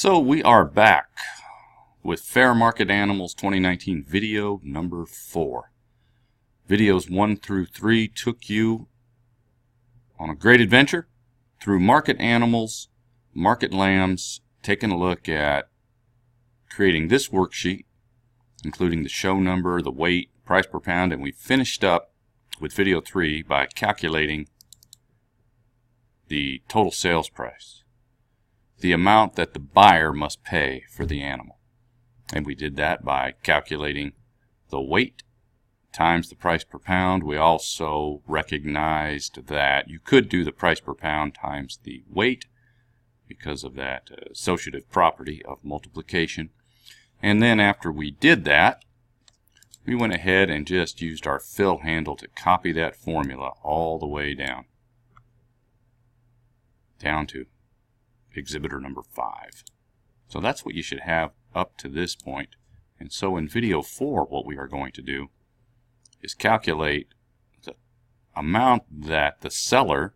So we are back with Fair Market Animals 2019 video number 4. Videos 1 through 3 took you on a great adventure through market animals, market lambs, taking a look at creating this worksheet, including the show number, the weight, price per pound, and we finished up with video 3 by calculating the total sales price, the amount that the buyer must pay for the animal. And we did that by calculating the weight times the price per pound. We also recognized that you could do the price per pound times the weight because of that associative property of multiplication. And then after we did that, we went ahead and just used our fill handle to copy that formula all the way down to exhibitor number 5. So that's what you should have up to this point. And so in video 4, what we are going to do is calculate the amount that the seller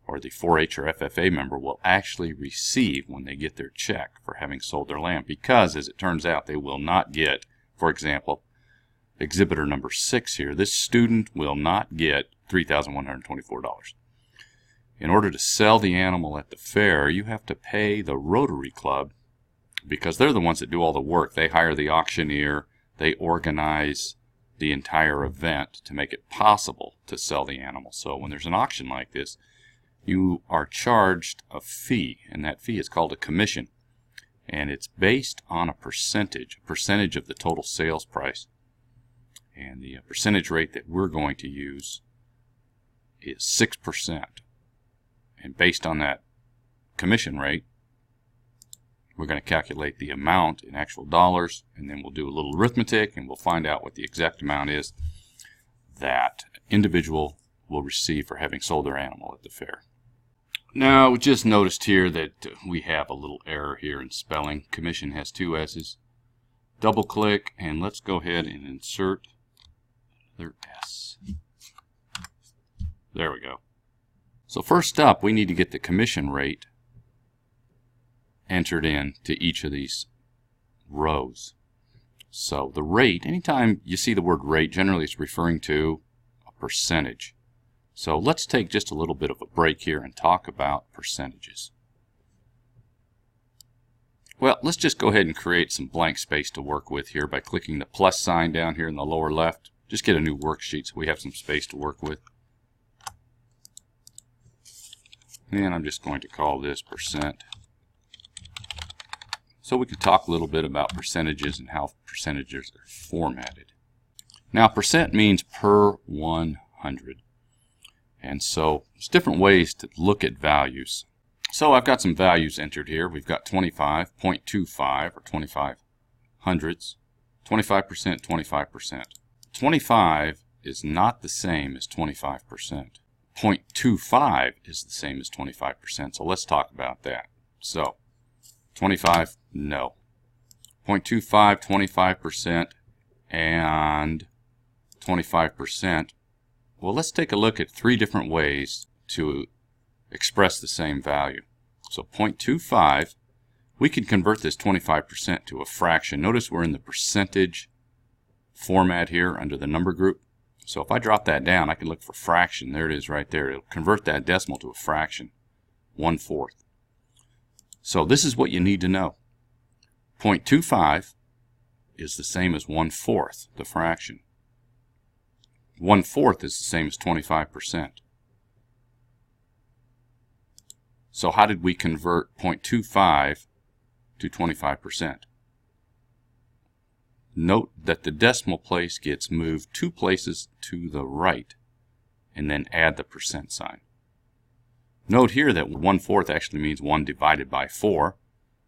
or the 4-H or FFA member will actually receive when they get their check for having sold their lamb, because as it turns out they will not get, for example, exhibitor number 6 here, this student will not get $3,124. In order to sell the animal at the fair, you have to pay the Rotary Club, because they're the ones that do all the work. They hire the auctioneer, they organize the entire event to make it possible to sell the animal. So when there's an auction like this, you are charged a fee, and that fee is called a commission, and it's based on a percentage of the total sales price. And the percentage rate that we're going to use is 6%. And based on that commission rate, we're going to calculate the amount in actual dollars, and then we'll do a little arithmetic and we'll find out what the exact amount is that individual will receive for having sold their animal at the fair. Now, we just noticed here that we have a little error here in spelling. Commission has 2 S's. Double click and let's go ahead and insert another S. There we go. So first up, we need to get the commission rate entered in to each of these rows. So the rate, anytime you see the word rate, generally it's referring to a percentage. So let's take just a little bit of a break here and talk about percentages. Well, let's just go ahead and create some blank space to work with here by clicking the plus sign down here in the lower left. Just get a new worksheet so we have some space to work with. And I'm just going to call this percent. So we can talk a little bit about percentages and how percentages are formatted. Now, percent means per 100. And so there's different ways to look at values. So I've got some values entered here. We've got 25, 0.25 or 25 hundredths, 25%, 25%. 25 is not the same as 25%. 0.25 is the same as 25%, so let's talk about that. So 25, no. 0.25, 25%, and 25%. Well, let's take a look at 3 different ways to express the same value. So 0.25, we can convert this 25% to a fraction. Notice we're in the percentage format here under the number group. So if I drop that down, I can look for fraction. There it is right there. It'll convert that decimal to a fraction, 1/4. So this is what you need to know. 0.25 is the same as 1/4, the fraction. 1/4 is the same as 25%. So how did we convert 0.25 to 25%? Note that the decimal place gets moved 2 places to the right, and then add the percent sign. Note here that 1/4 actually means 1 divided by 4,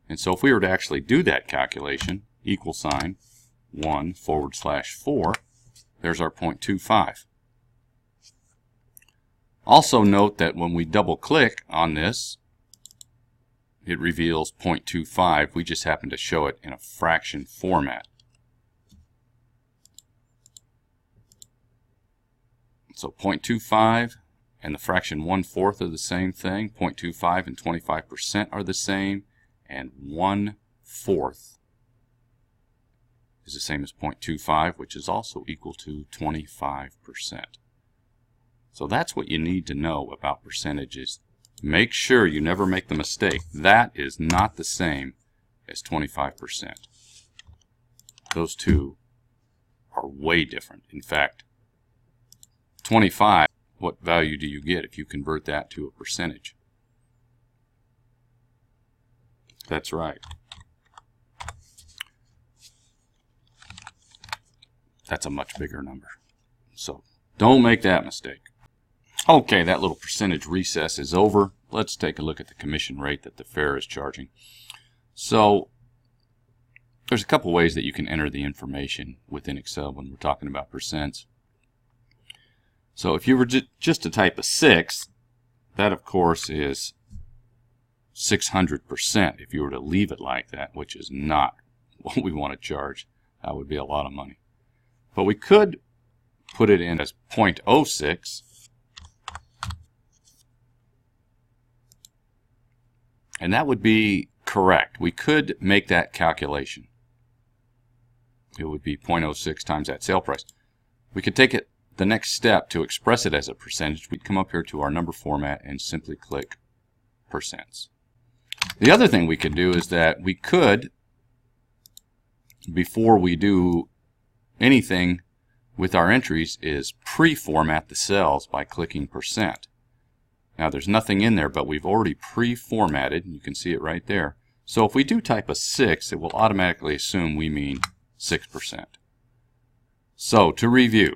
and so if we were to actually do that calculation, equal sign 1/4, there's our 0.25. Also note that when we double click on this, it reveals 0.25. We just happen to show it in a fraction format. So 0.25 and the fraction 1/4 are the same thing. 0.25 and 25% are the same, and 1/4 is the same as 0.25, which is also equal to 25%. So that's what you need to know about percentages. Make sure you never make the mistake. That is not the same as 25%. Those two are way different. In fact, 25, what value do you get if you convert that to a percentage? That's right. That's a much bigger number. So don't make that mistake. Okay, that little percentage recess is over. Let's take a look at the commission rate that the fair is charging. So there's a couple ways that you can enter the information within Excel when we're talking about percents. So if you were just to type a 6, that of course is 600% if you were to leave it like that, which is not what we want to charge. That would be a lot of money. But we could put it in as 0.06, and that would be correct. We could make that calculation. It would be 0.06 times that sale price. We could take it the next step to express it as a percentage. We'd come up here to our number format and simply click percents. The other thing we could do is that we could, before we do anything with our entries, is pre-format the cells by clicking percent. Now there's nothing in there, but we've already pre-formatted, and you can see it right there. So if we do type a 6, it will automatically assume we mean 6%. So to review,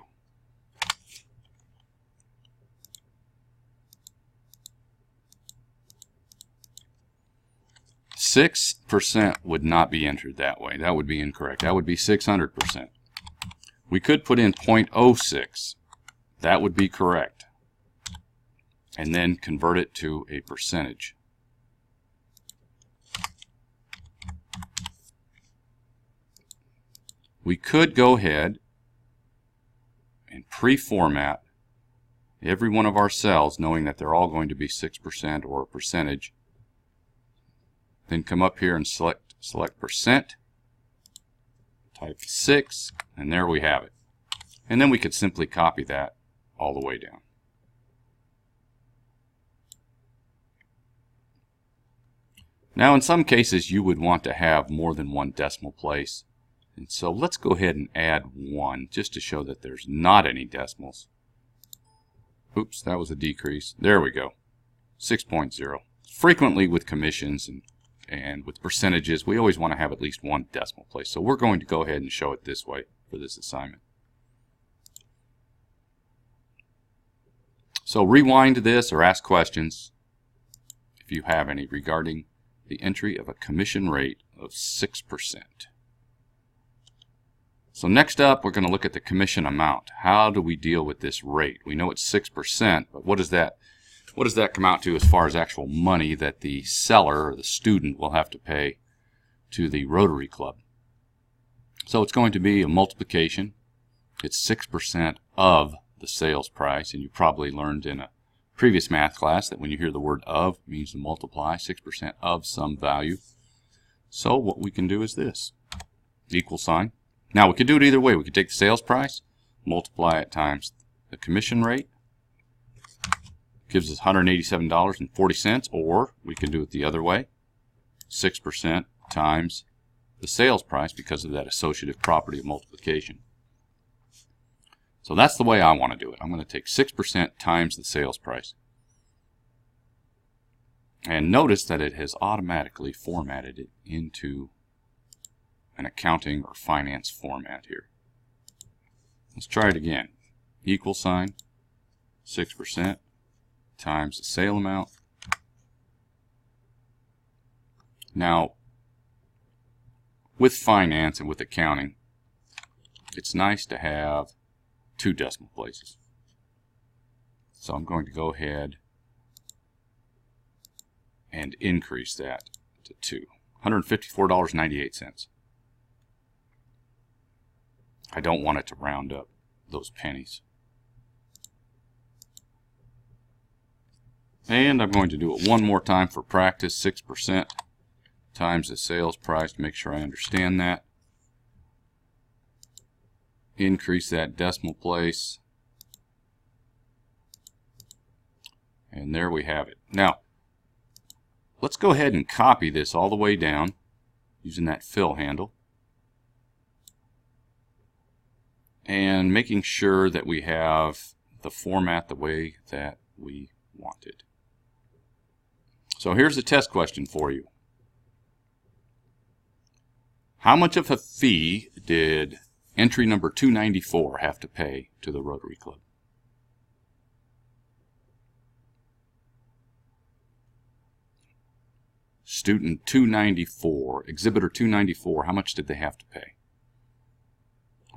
%6 would not be entered that way. That would be incorrect. That would be 600%. We could put in 0.06. That would be correct. And then convert it to a percentage. We could go ahead and pre-format every one of our cells, knowing that they're all going to be 6% or a percentage. Then come up here and select percent, type 6, and there we have it. And then we could simply copy that all the way down. Now in some cases you would want to have more than one decimal place, and so let's go ahead and add 1 just to show that there's not any decimals. Oops, that was a decrease. There we go. 6.0. Frequently with commissions and with percentages, we always want to have at least one decimal place. So we're going to go ahead and show it this way for this assignment. So rewind this or ask questions if you have any regarding the entry of a commission rate of 6%. So next up, we're going to look at the commission amount. How do we deal with this rate? We know it's 6%, but what does that come out to as far as actual money that the seller or the student will have to pay to the Rotary Club? So it's going to be a multiplication. It's 6% of the sales price, and you probably learned in a previous math class that when you hear the word of, it means to multiply 6% of some value. So what we can do is this, equal sign. Now we could do it either way. We could take the sales price, multiply it times the commission rate, gives us $187.40, or we can do it the other way, 6% times the sales price because of that associative property of multiplication. So that's the way I want to do it. I'm going to take 6% times the sales price. And notice that it has automatically formatted it into an accounting or finance format here. Let's try it again. Equal sign, 6% times the sale amount. Now, with finance and with accounting, it's nice to have 2 decimal places. So I'm going to go ahead and increase that to 2. $154.98. I don't want it to round up those pennies. And I'm going to do it one more time for practice. 6% times the sales price to make sure I understand that. Increase that decimal place. And there we have it. Now, let's go ahead and copy this all the way down using that fill handle. And making sure that we have the format the way that we want it. So here's a test question for you. How much of a fee did entry number 294 have to pay to the Rotary Club? Student 294, exhibitor 294, how much did they have to pay?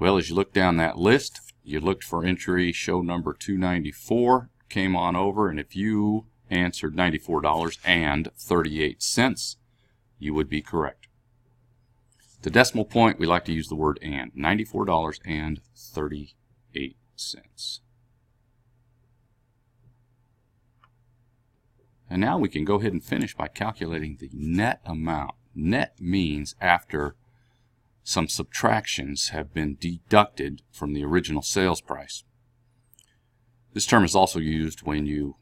Well, as you look down that list, you looked for entry show number 294, came on over, and if you answered $94.38, you would be correct. The decimal point, we like to use the word and, $94.38. And now we can go ahead and finish by calculating the net amount. Net means after some subtractions have been deducted from the original sales price. This term is also used when you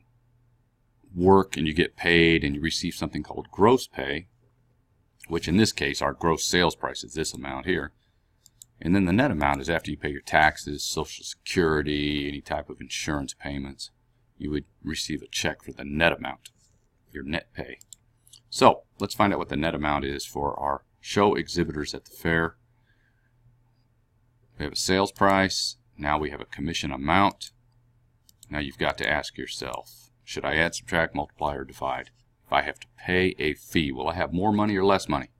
work and you get paid and you receive something called gross pay, which in this case our gross sales price is this amount here. And then the net amount is after you pay your taxes, Social Security, any type of insurance payments. You would receive a check for the net amount, your net pay. So let's find out what the net amount is for our show exhibitors at the fair. We have a sales price. Now we have a commission amount. Now you've got to ask yourself, should I add, subtract, multiply, or divide? If I have to pay a fee, will I have more money or less money?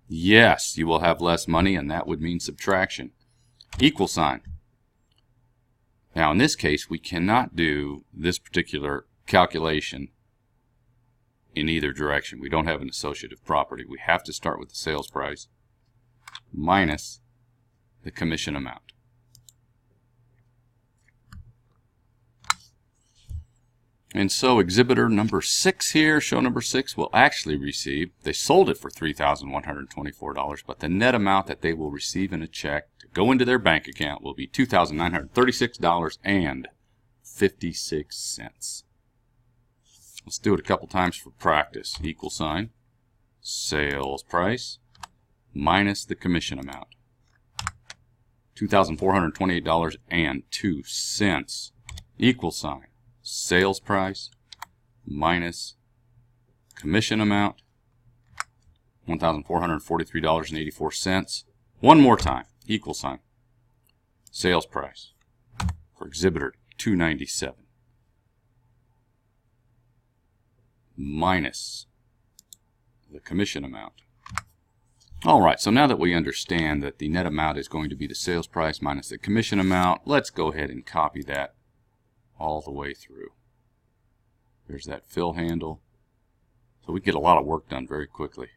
Yes, you will have less money, and that would mean subtraction. Equal sign. Now in this case, we cannot do this particular calculation in either direction. We don't have an associative property. We have to start with the sales price minus the commission amount. And so exhibitor number 6 here, show number 6, will actually receive, they sold it for $3,124, but the net amount that they will receive in a check to go into their bank account will be $2,936.56. Let's do it a couple times for practice. Equal sign, sales price minus the commission amount. $2,428.02. Equal sign, sales price minus commission amount, $1,443.84. One more time, equal sign, sales price for exhibitor 297 minus the commission amount. Alright, so now that we understand that the net amount is going to be the sales price minus the commission amount, let's go ahead and copy that all the way through. There's that fill handle. So we get a lot of work done very quickly.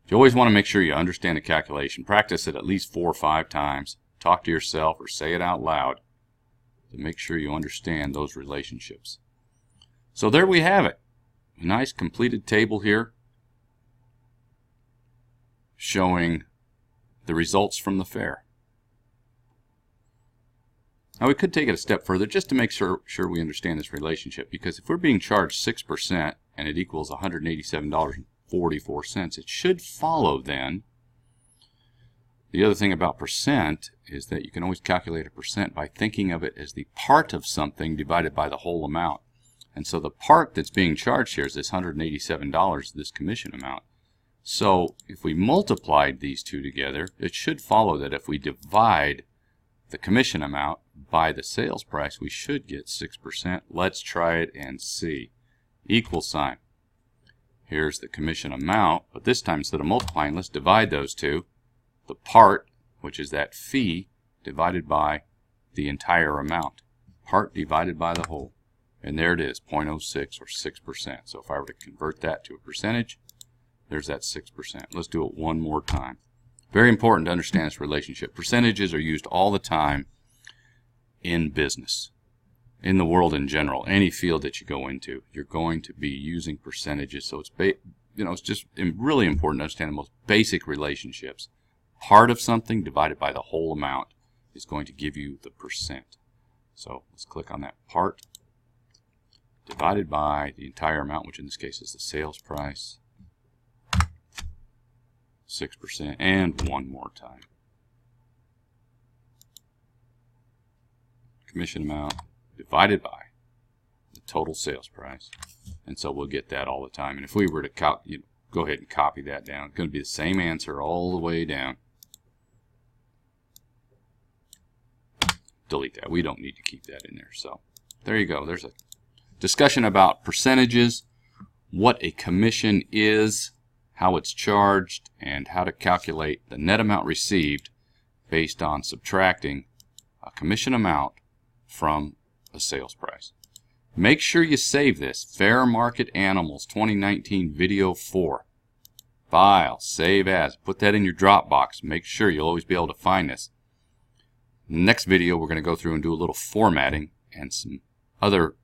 You always want to make sure you understand the calculation. Practice it at least 4 or 5 times. Talk to yourself or say it out loud to make sure you understand those relationships. So there we have it. A nice completed table here showing the results from the fair. Now we could take it a step further just to make sure we understand this relationship, because if we're being charged 6% and it equals $187.44, it should follow then. The other thing about percent is that you can always calculate a percent by thinking of it as the part of something divided by the whole amount. And so the part that's being charged here is this $187, this commission amount. So if we multiplied these two together, it should follow that if we divide the commission amount by the sales price, we should get 6%. Let's try it and see. Equal sign. Here's the commission amount, but this time instead of multiplying, let's divide those two. The part, which is that fee, divided by the entire amount. Part divided by the whole. And there it is, 0.06 or 6%. So if I were to convert that to a percentage, there's that 6%. Let's do it one more time. Very important to understand this relationship. Percentages are used all the time in business. in the world in general, any field that you go into, you're going to be using percentages. So it's it's just really important to understand the most basic relationships. Part of something divided by the whole amount is going to give you the percent. So let's click on that. Part divided by the entire amount, which in this case is the sales price, 6%, and one more time. Commission amount divided by the total sales price. And so we'll get that all the time. And if we were to go ahead and copy that down, it's going to be the same answer all the way down. Delete that. We don't need to keep that in there. So there you go. There's a discussion about percentages, what a commission is, how it's charged, and how to calculate the net amount received based on subtracting a commission amount from a sales price. Make sure you save this. Fair Market Animals 2019 Video 4. File, save as. Put that in your Dropbox. Make sure you'll always be able to find this. Next video, we're going to go through and do a little formatting and some other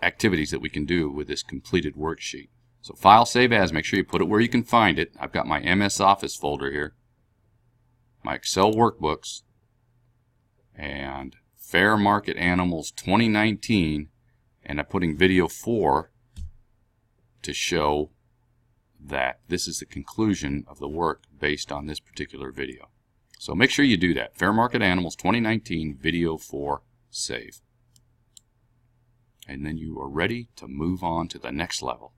activities that we can do with this completed worksheet. So file, save as. Make sure you put it where you can find it. I've got my MS Office folder here, my Excel workbooks, and Fair Market Animals 2019, and I'm putting video 4 to show that this is the conclusion of the work based on this particular video. So make sure you do that. Fair Market Animals 2019 Video 4, save. And then you are ready to move on to the next level.